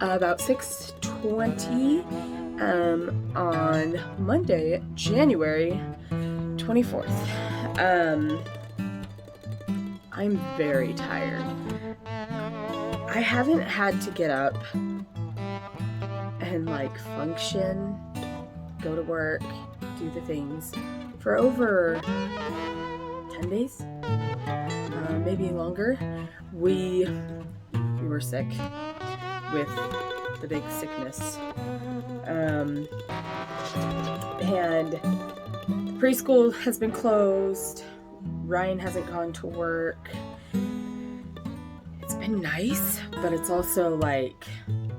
about 6:20 on Monday, January 24th. I'm very tired. I haven't had to get up and like function, go to work, do the things for over 10 days, maybe longer. We were sick with the big sickness, and preschool has been closed. Ryan hasn't gone to work. It's been nice, but it's also like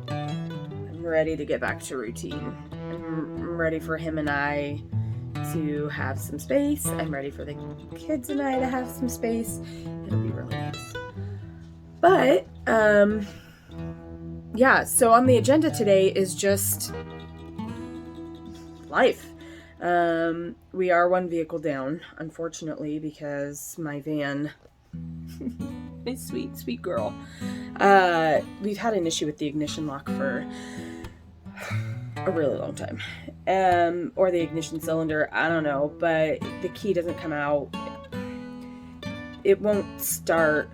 I'm ready to get back to routine. I'm ready for him and I to have some space. I'm ready for the kids and I to have some space. It'll be really nice. But yeah, so on the agenda today is just life. We are one vehicle down, unfortunately, because my van, my sweet girl, we've had an issue with the ignition lock for a really long time, or the ignition cylinder, I don't know, but the key doesn't come out. It won't start.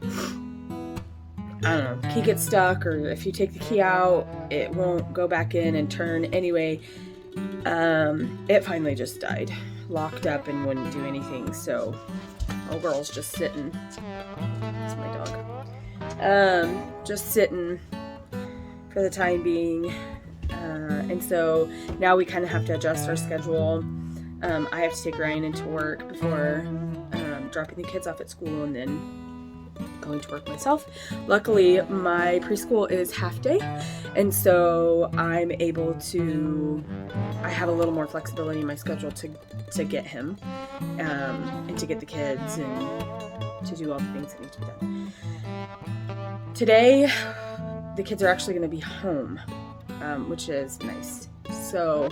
I don't know, key gets stuck, or if you take the key out, it won't go back in and turn. Anyway, it finally just died, locked up and wouldn't do anything. So old girl's just sitting. That's my dog. Just sitting for the time being. And so now we kind of have to adjust our schedule. I have to take Ryan into work before dropping the kids off at school and then going to work myself. Luckily, my preschool is half day, and so I'm able to, I have a little more flexibility in my schedule to get him, and to get the kids and to do all the things that need to be done. Today, the kids are actually going to be home, which is nice. So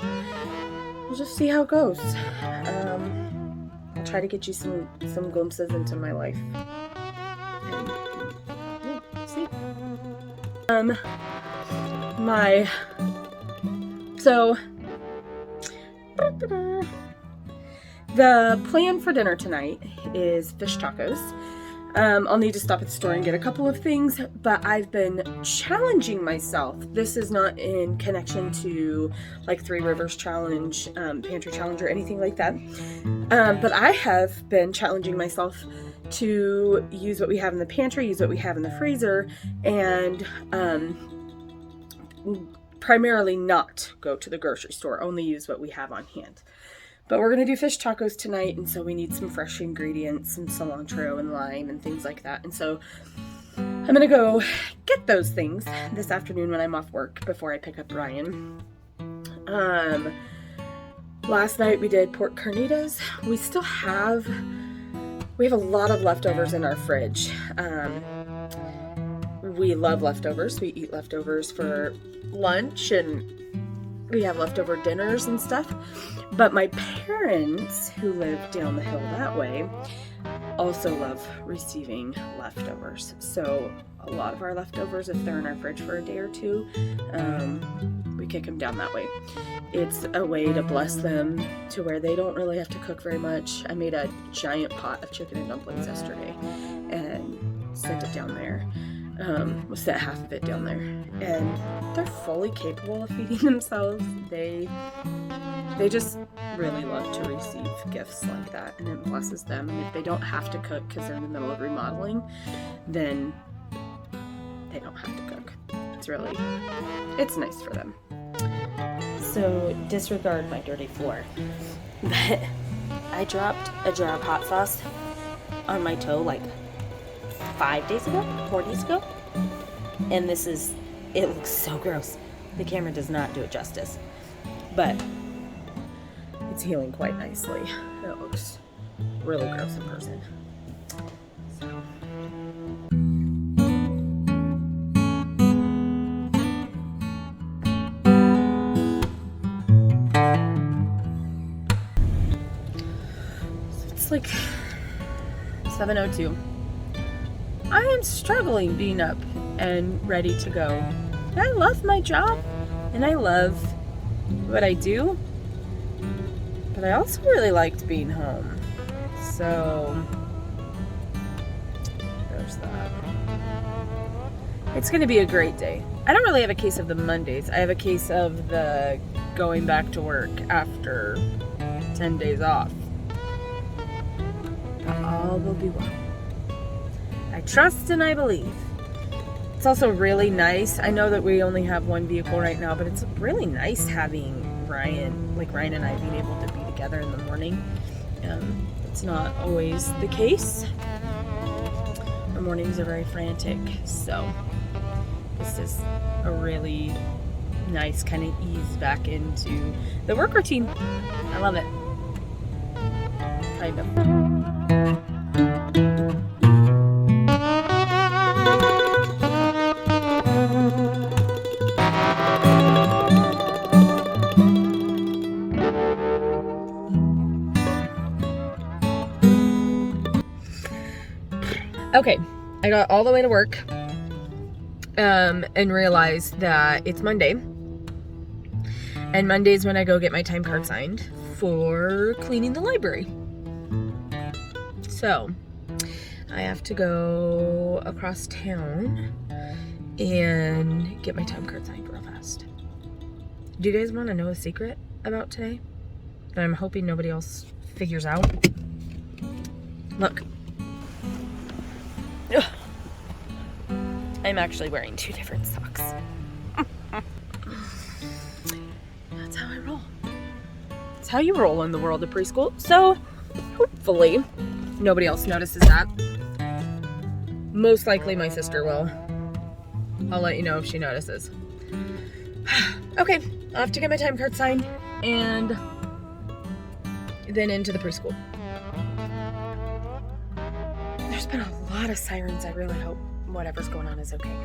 we'll just see how it goes. I'll try to get you some glimpses into my life. See? The plan for dinner tonight is fish tacos. I'll need to stop at the store and get a couple of things, but I've been challenging myself. This is not in connection to like Three Rivers Challenge, Pantry Challenge, or anything like that. But I have been challenging myself to use what we have in the pantry, use what we have in the freezer, and primarily not go to the grocery store, only use what we have on hand. But we're going to do fish tacos tonight, and so we need some fresh ingredients, some cilantro and lime and things like that. And so I'm going to go get those things this afternoon when I'm off work before I pick up Ryan. Last night we did pork carnitas. We have a lot of leftovers in our fridge. We love leftovers. We eat leftovers for lunch, and we have leftover dinners and stuff. But my parents, who live down the hill that way, also love receiving leftovers. So a lot of our leftovers, if they're in our fridge for a day or two, we kick them down that way. It's a way to bless them to where they don't really have to cook very much. I made a giant pot of chicken and dumplings yesterday and sent it down there. Sent half of it down there, and they're fully capable of feeding themselves. They just really love to receive gifts like that, and it blesses them. And if they don't have to cook because they're in the middle of remodeling, then they don't have to cook. It's nice for them. So disregard my dirty floor. But I dropped a jar of hot sauce on my toe like 4 days ago, and it looks so gross. The camera does not do it justice, but it's healing quite nicely. It looks really gross in person. So. It's like 7:02. I am struggling being up and ready to go I love my job and I love what I do, but I also really liked being home. So there's that. It's going to be a great day. I don't really have a case of the Mondays. I have a case of the going back to work after 10 days off. But all will be well. I trust and I believe. It's also really nice. I know that we only have one vehicle right now, but it's really nice having Ryan and I being able to be together in the morning. It's not always the case. Our mornings are very frantic, so this is a really nice kind of ease back into the work routine. I love it. Kind of. Okay, I got all the way to work and realized that it's Monday. And Monday's when I go get my time card signed for cleaning the library. So I have to go across town and get my time card signed real fast. Do you guys want to know a secret about today that I'm hoping nobody else figures out? Look. Ugh. I'm actually wearing 2 different socks. That's how I roll. That's how you roll in the world of preschool. So hopefully nobody else notices that. Most likely my sister will. I'll let you know if she notices. Okay, I have to get my time card signed and then into the preschool. There's been a lot of sirens. I really hope whatever's going on is okay.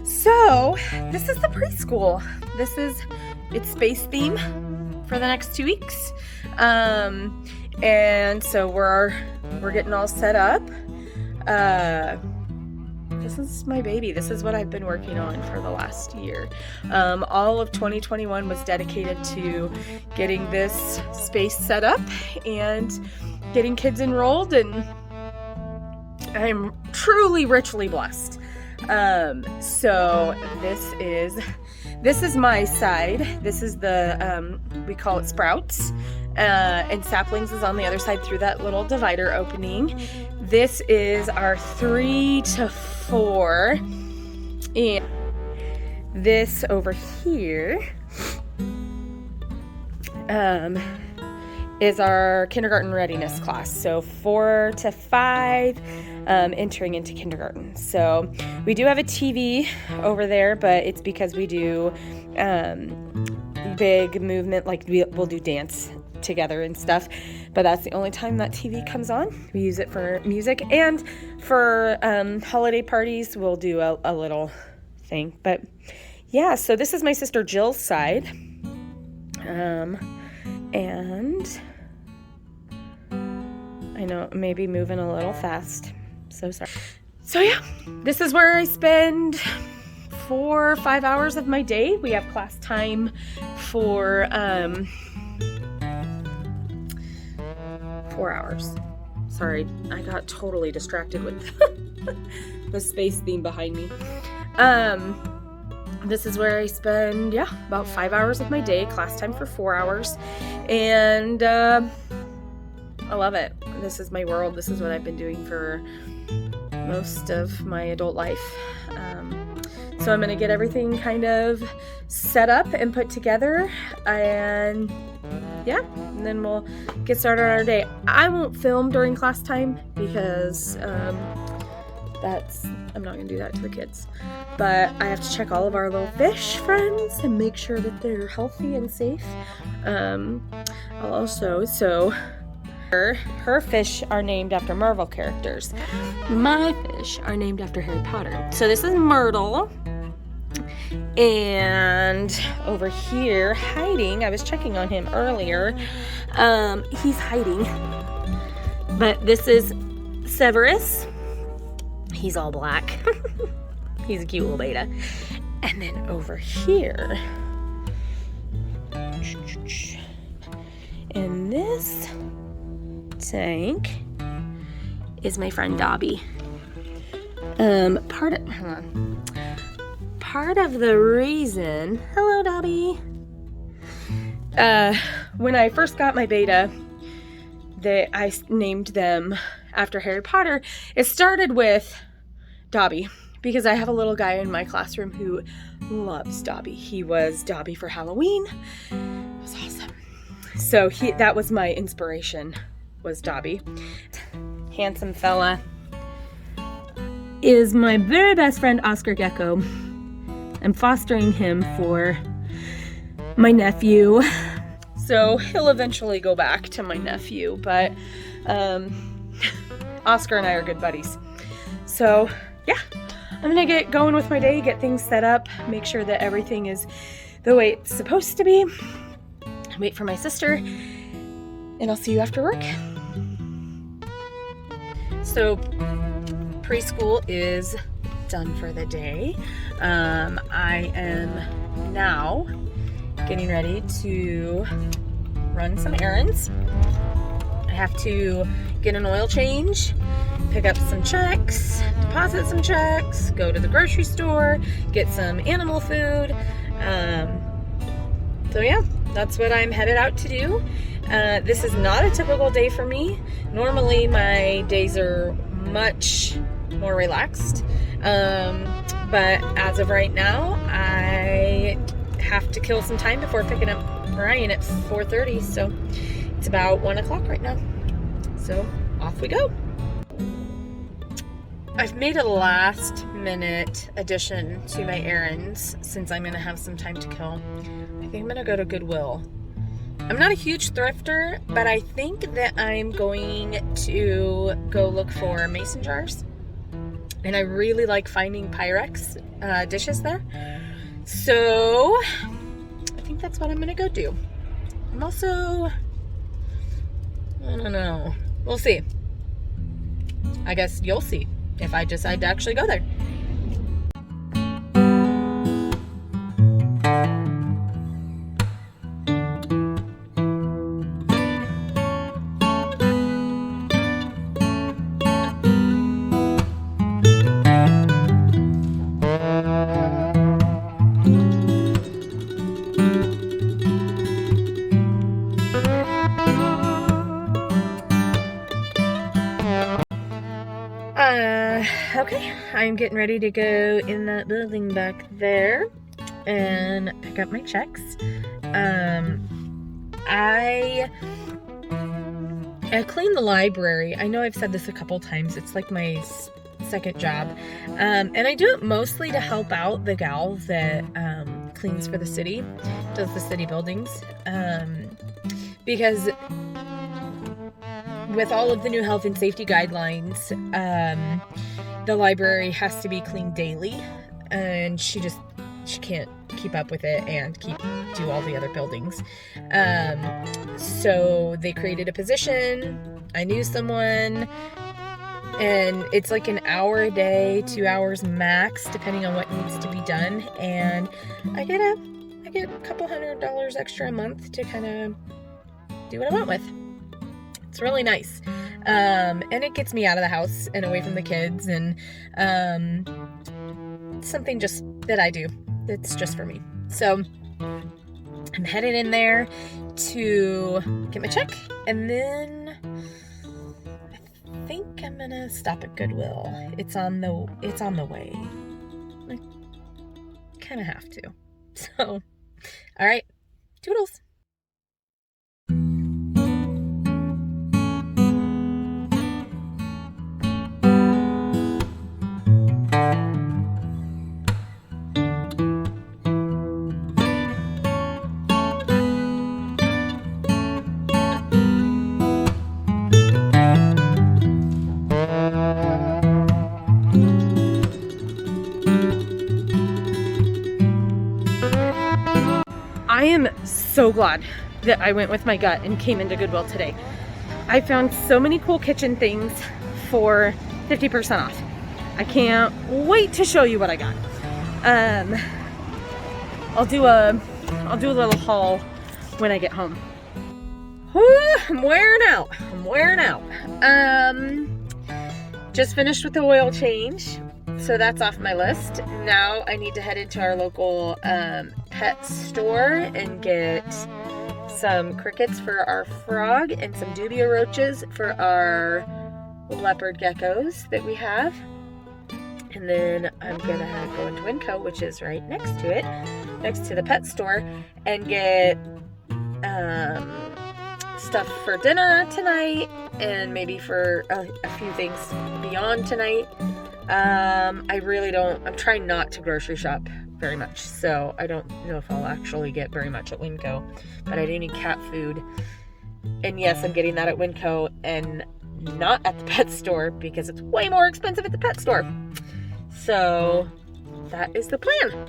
So this is the preschool. It's space theme for the next 2 weeks. And so we're getting all set up. This is my baby. This is what I've been working on for the last year. All of 2021 was dedicated to getting this space set up and getting kids enrolled, and I'm truly richly blessed. So this is my side. This is the we call it sprouts, and saplings is on the other side through that little divider opening. This is our 3 to 4, and this over here is our kindergarten readiness class. So 4 to 5 entering into kindergarten. So we do have a TV over there, but it's because we do big movement, like we'll do dance together and stuff, but that's the only time that TV comes on. We use it for music, and for holiday parties we'll do a little thing. But yeah, so this is my sister Jill's side, and I know it may be moving a little fast, so sorry. So yeah, this is where I spend 4 or 5 hours of my day. We have class time for 4 hours. Sorry, I got totally distracted with the space theme behind me. This is where I spend, about 5 hours of my day, class time for 4 hours, and I love it. This is my world. This is what I've been doing for most of my adult life. So I'm going to get everything kind of set up and put together, and then we'll get started on our day. I won't film during class time because I'm not going to do that to the kids. But I have to check all of our little fish friends and make sure that they're healthy and safe. I'll also, her fish are named after Marvel characters. My fish are named after Harry Potter. So this is Myrtle. And over here, hiding, I was checking on him earlier. He's hiding. But this is Severus. He's all black. He's a cute little beta. And then over here, in this tank is my friend Dobby. Part of the reason, hello Dobby. When I first got my beta, I named them after Harry Potter. It started with Dobby because I have a little guy in my classroom who loves Dobby. He was Dobby for Halloween. It was awesome. So that was my inspiration, was Dobby. Handsome fella is my very best friend, Oscar Gecko. I'm fostering him for my nephew. So he'll eventually go back to my nephew, but Oscar and I are good buddies. So yeah, I'm gonna get going with my day, get things set up, make sure that everything is the way it's supposed to be. Wait for my sister, and I'll see you after work. So preschool is done for the day. I am now getting ready to run some errands. I have to get an oil change, pick up some checks, deposit some checks, go to the grocery store, get some animal food. So yeah, that's what I'm headed out to do. This is not a typical day for me. Normally my days are much more relaxed. But as of right now, I have to kill some time before picking up Ryan at 4:30. So it's about 1 o'clock right now. So off we go. I've made a last minute addition to my errands since I'm going to have some time to kill. I think I'm going to go to Goodwill. I'm not a huge thrifter, but I think that I'm going to go look for mason jars. And I really like finding Pyrex dishes there. So I think that's what I'm going to go do. I'm also, I don't know. We'll see. I guess you'll see if I decide to actually go there. Okay, I'm getting ready to go in that building back there and pick up my checks. I clean the library. I know I've said this a couple times. It's like my second job. And I do it mostly to help out the gal that cleans for the city, does the city buildings. Because with all of the new health and safety guidelines, the library has to be cleaned daily, and she can't keep up with it and do all the other buildings. So they created a position. I knew someone, and it's like an hour a day, 2 hours max, depending on what needs to be done. And I get a couple $100 extra a month to kind of do what I want with. It's really nice. And it gets me out of the house and away from the kids, and something just that I do. It's just for me. So I'm headed in there to get my check, and then I think I'm gonna stop at Goodwill. It's on the way. I kind of have to. So, all right, toodles. I am so glad that I went with my gut and came into Goodwill today. I found so many cool kitchen things for 50% off. I can't wait to show you what I got. I'll do a little haul when I get home. Whew, I'm wearing out. Just finished with the oil change, so that's off my list. Now I need to head into our local pet store and get some crickets for our frog and some dubia roaches for our leopard geckos that we have. And then I'm gonna go into Winco, which is right next to it, next to the pet store, and get stuff for dinner tonight, and maybe for a few things beyond tonight. I'm trying not to grocery shop very much, so I don't know if I'll actually get very much at Winco, but I do need cat food. And yes, I'm getting that at Winco and not at the pet store because it's way more expensive at the pet store. So that is the plan.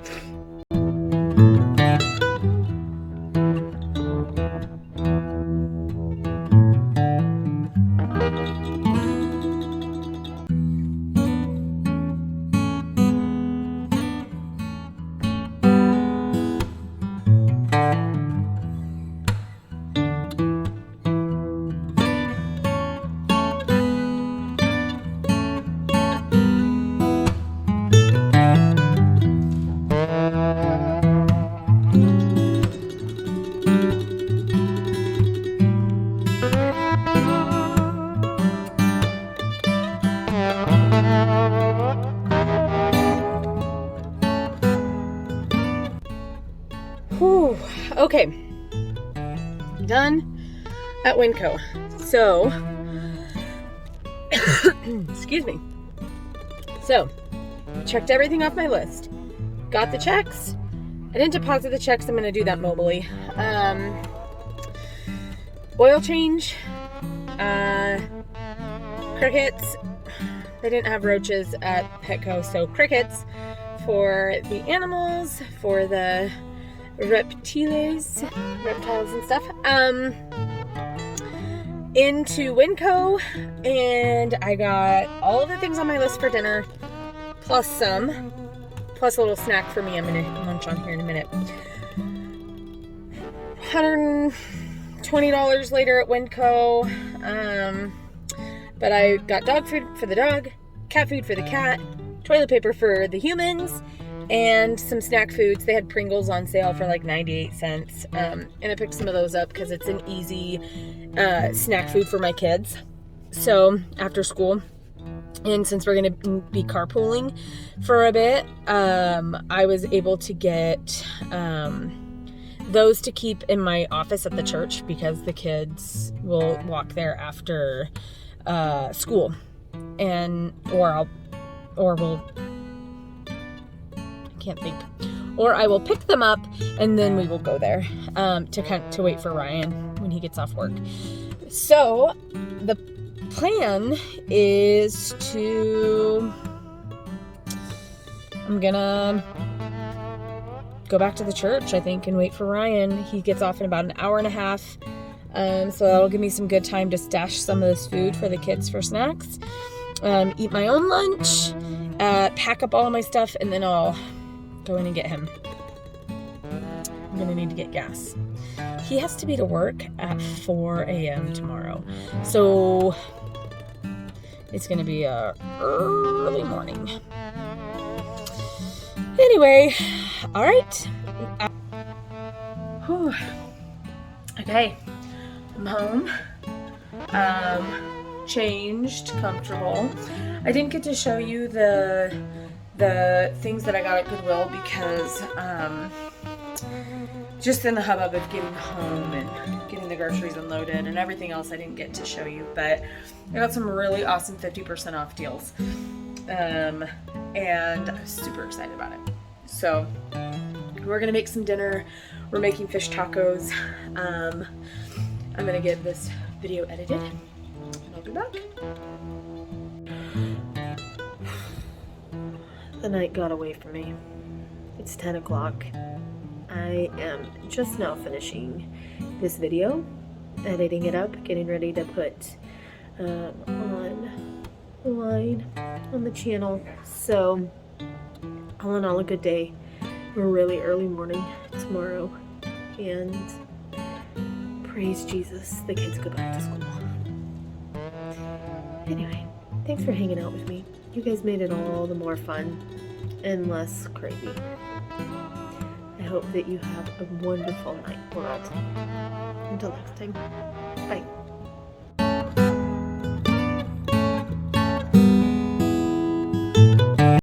Whew. Okay, done at Winco. So, excuse me. So, checked everything off my list. Got the checks. I didn't deposit the checks. I'm going to do that mobily. Oil change. Crickets. They didn't have roaches at Petco, so crickets for the animals, for the reptiles and stuff. Into Winco, and I got all of the things on my list for dinner, plus a little snack for me. I'm gonna munch on here in a minute. $120 later at Winco, but I got dog food for the dog, cat food for the cat, toilet paper for the humans, and some snack foods. They had Pringles on sale for like 98 cents. And I picked some of those up because it's an easy snack food for my kids. So after school, and since we're going to be carpooling for a bit, I was able to get those to keep in my office at the church because the kids will walk there after school, or I will pick them up and then we will go there to wait for Ryan when he gets off work. So the plan is I'm gonna go back to the church, I think, and wait for Ryan. He gets off in about an hour and a half, so that'll give me some good time to stash some of this food for the kids for snacks, eat my own lunch, pack up all of my stuff, and then I'll go in and get him. I'm gonna need to get gas. He has to be to work at 4 a.m. tomorrow, so it's gonna be a early morning. Anyway, all right. Okay, I'm home. Changed, comfortable. I didn't get to show you the things that I got at Goodwill because just in the hubbub of getting home and getting the groceries unloaded and everything else, I didn't get to show you, but I got some really awesome 50% off deals, and I was super excited about it. So we're gonna make some dinner. We're making fish tacos. I'm gonna get this video edited and I'll be back. The night got away from me. It's 10 o'clock. I am just now finishing this video, editing it up, getting ready to put on line on the channel. So all in all, a good day. A really early morning tomorrow, and praise Jesus, the kids go back to school. Anyway, thanks for hanging out with me. You guys made it all the more fun and less crazy. I hope that you have a wonderful night, world. Until next time, bye.